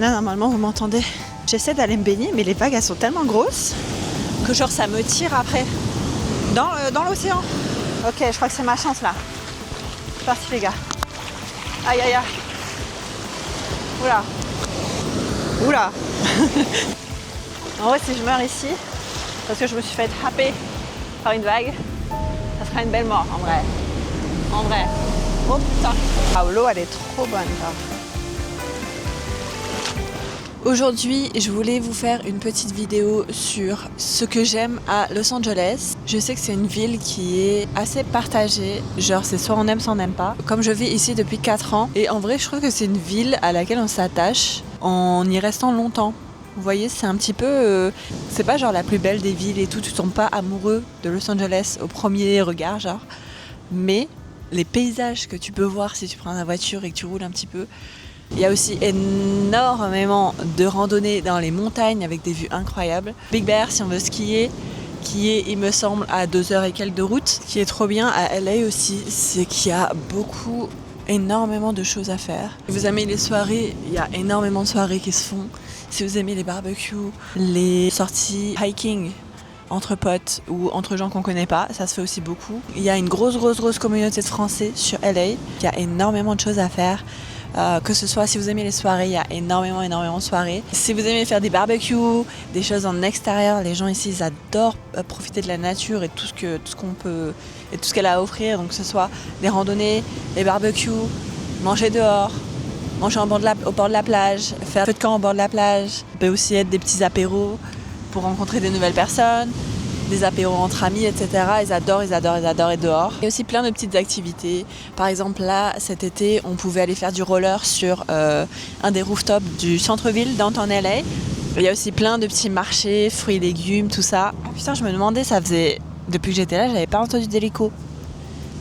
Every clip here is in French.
Là, normalement, vous m'entendez. J'essaie d'aller me baigner, mais les vagues, elles sont tellement grosses que genre ça me tire après dans l'océan. Ok, je crois que c'est ma chance là. C'est parti les gars. Aïe aïe aïe. Oula. Oula. En vrai, si je meurs ici, parce que je me suis fait happer par une vague, ça sera une belle mort en vrai. En vrai. Oh putain. Ah, l'eau elle est trop bonne là. Aujourd'hui, je voulais vous faire une petite vidéo sur ce que j'aime à Los Angeles. Je sais que c'est une ville qui est assez partagée, genre c'est soit on aime, soit on n'aime pas. Comme je vis ici depuis 4 ans, et en vrai je trouve que c'est une ville à laquelle on s'attache en y restant longtemps. Vous voyez, c'est un petit peu... c'est pas genre la plus belle des villes et tout, tu tombes pas amoureux de Los Angeles au premier regard, genre. Mais les paysages que tu peux voir si tu prends la voiture et que tu roules un petit peu, il y a aussi énormément de randonnées dans les montagnes avec des vues incroyables. Big Bear, si on veut skier, qui est, il me semble, à 2h et quelques de route. Ce qui est trop bien à LA aussi, c'est qu'il y a énormément de choses à faire. Si vous aimez les soirées, il y a énormément de soirées qui se font. Si vous aimez les barbecues, les sorties hiking entre potes ou entre gens qu'on connaît pas, ça se fait aussi beaucoup. Il y a une grosse communauté de Français sur LA. Il y a énormément de choses à faire. Que ce soit si vous aimez les soirées, il y a énormément de soirées. Si vous aimez faire des barbecues, des choses en extérieur, les gens ici ils adorent profiter de la nature et tout ce qu'on peut et tout ce qu'elle a à offrir. Donc que ce soit les randonnées, les barbecues, manger dehors, manger au bord de la plage, faire un feu de camp au bord de la plage. Ça peut aussi être des petits apéros pour rencontrer des nouvelles personnes, des apéros entre amis, etc. Ils adorent être dehors. Il y a aussi plein de petites activités. Par exemple, là, cet été, on pouvait aller faire du roller sur un des rooftops du centre-ville, downtown LA. Il y a aussi plein de petits marchés, fruits et légumes, tout ça. Ah, putain, je me demandais, ça faisait... Depuis que j'étais là, j'avais pas entendu d'hélico.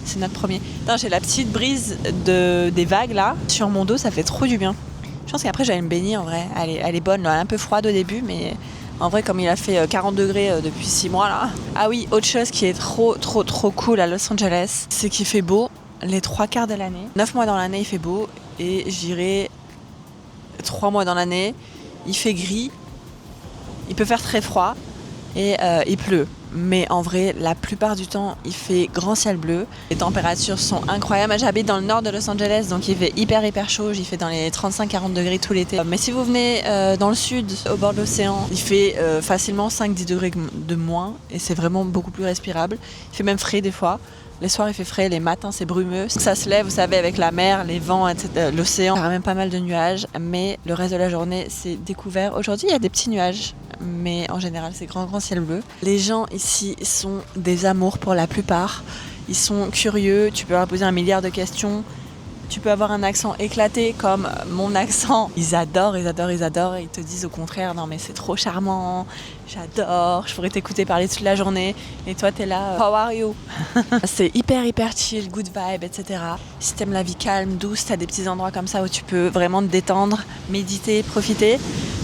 C'est notre premier. Putain, j'ai la petite brise des vagues, là, sur mon dos, ça fait trop du bien. Je pense qu'après, j'allais me baigner, en vrai. Elle est bonne, là, un peu froide au début, mais... En vrai, comme il a fait 40 degrés depuis 6 mois là. Ah oui, autre chose qui est trop cool à Los Angeles, c'est qu'il fait beau les 3 quarts de l'année. 9 mois dans l'année, il fait beau. Et j'irai 3 mois dans l'année, il fait gris. Il peut faire très froid et il pleut. Mais en vrai, la plupart du temps, il fait grand ciel bleu. Les températures sont incroyables. J'habite dans le nord de Los Angeles, donc il fait hyper chaud. Il fait dans les 35-40 degrés tout l'été. Mais si vous venez dans le sud, au bord de l'océan, il fait facilement 5-10 degrés de moins. Et c'est vraiment beaucoup plus respirable. Il fait même frais des fois. Les soirs, il fait frais, les matins, c'est brumeux. Ça se lève, vous savez, avec la mer, les vents, etc. L'océan, il y a même pas mal de nuages. Mais le reste de la journée, c'est découvert. Aujourd'hui, il y a des petits nuages. Mais en général, c'est grand ciel bleu. Les gens ici sont des amours pour la plupart. Ils sont curieux, tu peux leur poser 1 milliard de questions. Tu peux avoir un accent éclaté comme mon accent. Ils adorent et ils te disent au contraire, non mais c'est trop charmant, j'adore, je pourrais t'écouter parler toute la journée. Et toi t'es là, how are you? C'est hyper chill, good vibe, etc. Si t'aimes la vie calme, douce, t'as des petits endroits comme ça où tu peux vraiment te détendre, méditer, profiter.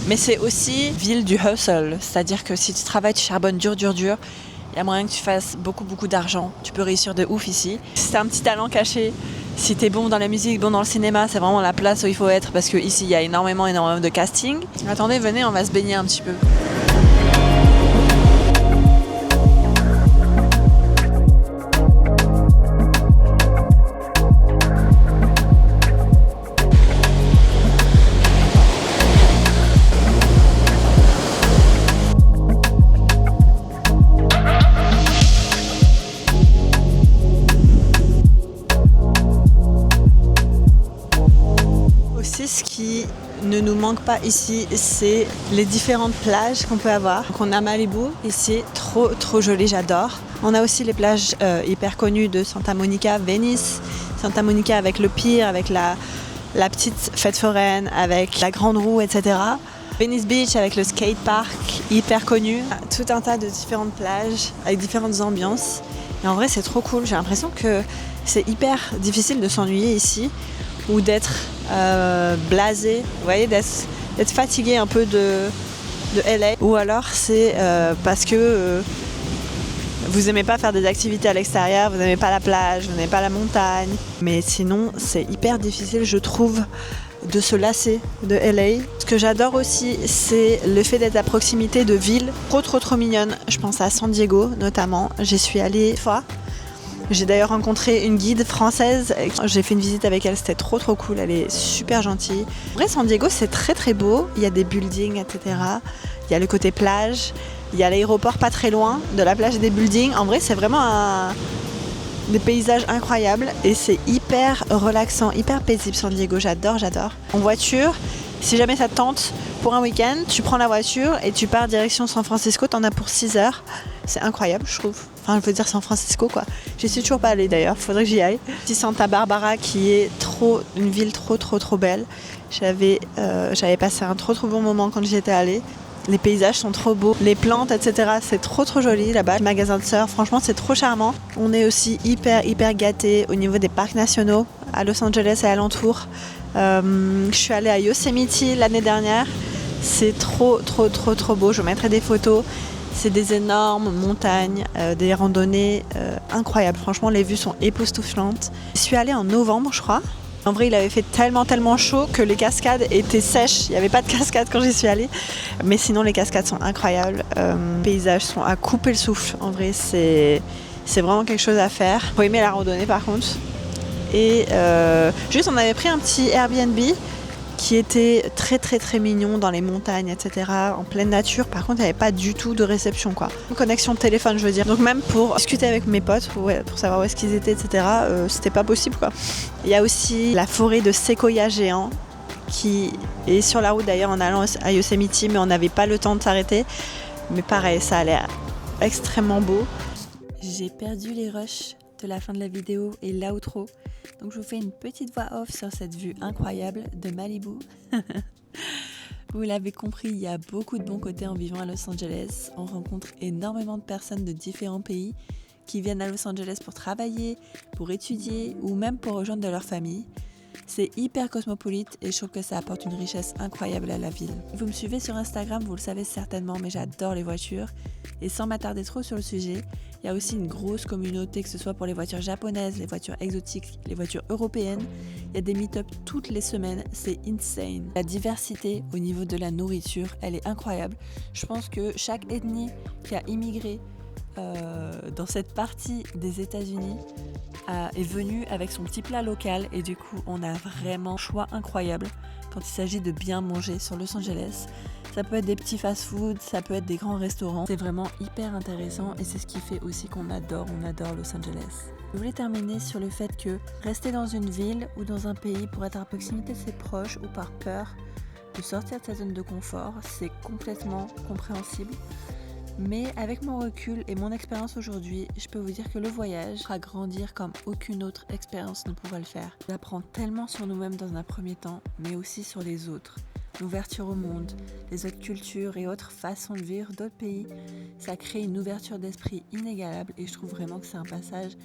Mais c'est aussi ville du hustle, c'est-à-dire que si tu travailles, tu charbonnes dur, il y a moyen que tu fasses beaucoup d'argent. Tu peux réussir de ouf ici. Si t'as un petit talent caché, si t'es bon dans la musique, bon dans le cinéma, c'est vraiment la place où il faut être parce qu'ici il y a énormément de casting. Attendez, venez, on va se baigner un petit peu. Ce qui ne nous manque pas ici, c'est les différentes plages qu'on peut avoir. Donc on a Malibu, ici, trop joli, j'adore. On a aussi les plages hyper connues de Santa Monica, Venice, Santa Monica avec le pier, avec la petite fête foraine, avec la grande roue, etc. Venice Beach avec le skate park, hyper connu. Tout un tas de différentes plages avec différentes ambiances. Et en vrai, c'est trop cool. J'ai l'impression que c'est hyper difficile de s'ennuyer ici ou d'être blasé, vous voyez, d'être fatigué un peu de LA. Ou alors c'est parce que vous aimez pas faire des activités à l'extérieur, vous n'aimez pas la plage, vous n'aimez pas la montagne. Mais sinon, c'est hyper difficile, je trouve, de se lasser de LA. Ce que j'adore aussi, c'est le fait d'être à proximité de villes trop mignonnes. Je pense à San Diego notamment. J'y suis allée une fois. J'ai d'ailleurs rencontré une guide française. J'ai fait une visite avec elle, c'était trop cool. Elle est super gentille. En vrai, San Diego, c'est très beau. Il y a des buildings, etc. Il y a le côté plage. Il y a l'aéroport pas très loin de la plage et des buildings. En vrai, c'est vraiment des paysages incroyables et c'est hyper relaxant, hyper paisible San Diego. J'adore. En voiture, si jamais ça te tente, pour un week-end, tu prends la voiture et tu pars direction San Francisco. T'en as pour 6 heures. C'est incroyable, je trouve. Enfin, je veux dire San Francisco, quoi. J'y suis toujours pas allée d'ailleurs, faudrait que j'y aille. Ici, Santa Barbara, qui est une ville trop belle. J'avais passé un trop bon moment quand j'y étais allée. Les paysages sont trop beaux, les plantes, etc. C'est trop joli là-bas. Le magasin de surf, franchement, c'est trop charmant. On est aussi hyper gâtés au niveau des parcs nationaux à Los Angeles et alentours. Je suis allée à Yosemite l'année dernière. C'est trop beau. Je vous mettrai des photos. C'est des énormes montagnes, des randonnées incroyables. Franchement, les vues sont époustouflantes. Je suis allée en novembre, je crois. En vrai, il avait fait tellement chaud que les cascades étaient sèches. Il n'y avait pas de cascades quand j'y suis allée. Mais sinon, les cascades sont incroyables. Les paysages sont à couper le souffle. En vrai, c'est vraiment quelque chose à faire. Faut aimer la randonnée, par contre. Et juste, on avait pris un petit Airbnb qui était très mignon dans les montagnes, etc. En pleine nature. Par contre, il n'y avait pas du tout de réception, quoi. Connexion de téléphone, je veux dire. Donc même pour discuter avec mes potes, pour savoir où est-ce qu'ils étaient, etc., c'était pas possible, quoi. Il y a aussi la forêt de séquoias géants qui est sur la route d'ailleurs en allant à Yosemite, mais on n'avait pas le temps de s'arrêter. Mais pareil, ça a l'air extrêmement beau. J'ai perdu les rushs de la fin de la vidéo et l'outro. Donc je vous fais une petite voix off sur cette vue incroyable de Malibu. Vous l'avez compris, il y a beaucoup de bons côtés en vivant à Los Angeles. On rencontre énormément de personnes de différents pays qui viennent à Los Angeles pour travailler, pour étudier ou même pour rejoindre de leur famille. C'est hyper cosmopolite et je trouve que ça apporte une richesse incroyable à la ville. Vous me suivez sur Instagram, vous le savez certainement, mais j'adore les voitures. Et sans m'attarder trop sur le sujet, il y a aussi une grosse communauté, que ce soit pour les voitures japonaises, les voitures exotiques, les voitures européennes. Il y a des meet-up toutes les semaines, c'est insane. La diversité au niveau de la nourriture, elle est incroyable. Je pense que chaque ethnie qui a immigré dans cette partie des États-Unis est venue avec son petit plat local et du coup on a vraiment un choix incroyable quand il s'agit de bien manger sur Los Angeles. Ça peut être des petits fast-food, ça peut être des grands restaurants. C'est vraiment hyper intéressant et c'est ce qui fait aussi qu'on adore Los Angeles. Je voulais terminer sur le fait que rester dans une ville ou dans un pays pour être à proximité de ses proches ou par peur de sortir de sa zone de confort, c'est complètement compréhensible. Mais avec mon recul et mon expérience aujourd'hui, je peux vous dire que le voyage fera grandir comme aucune autre expérience ne pourra le faire. On apprend tellement sur nous-mêmes dans un premier temps, mais aussi sur les autres. L'ouverture au monde, les autres cultures et autres façons de vivre d'autres pays, ça crée une ouverture d'esprit inégalable et je trouve vraiment que c'est un passage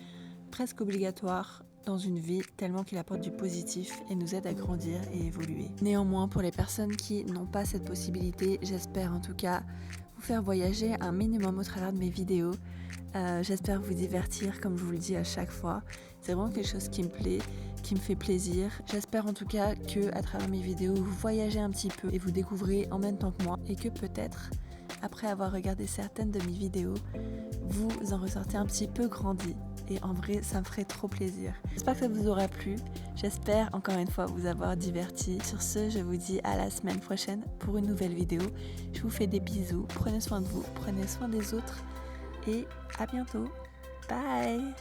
presque obligatoire dans une vie tellement qu'il apporte du positif et nous aide à grandir et évoluer. Néanmoins, pour les personnes qui n'ont pas cette possibilité, j'espère en tout cas vous faire voyager un minimum au travers de mes vidéos. J'espère vous divertir comme je vous le dis à chaque fois. C'est vraiment quelque chose qui me plaît, qui me fait plaisir. J'espère en tout cas que à travers mes vidéos, vous voyagez un petit peu et vous découvrez en même temps que moi et que peut-être, après avoir regardé certaines de mes vidéos, vous en ressortez un petit peu grandi. Et en vrai, ça me ferait trop plaisir. J'espère que ça vous aura plu. J'espère encore une fois vous avoir diverti. Sur ce, je vous dis à la semaine prochaine pour une nouvelle vidéo. Je vous fais des bisous. Prenez soin de vous, prenez soin des autres. Et à bientôt. Bye!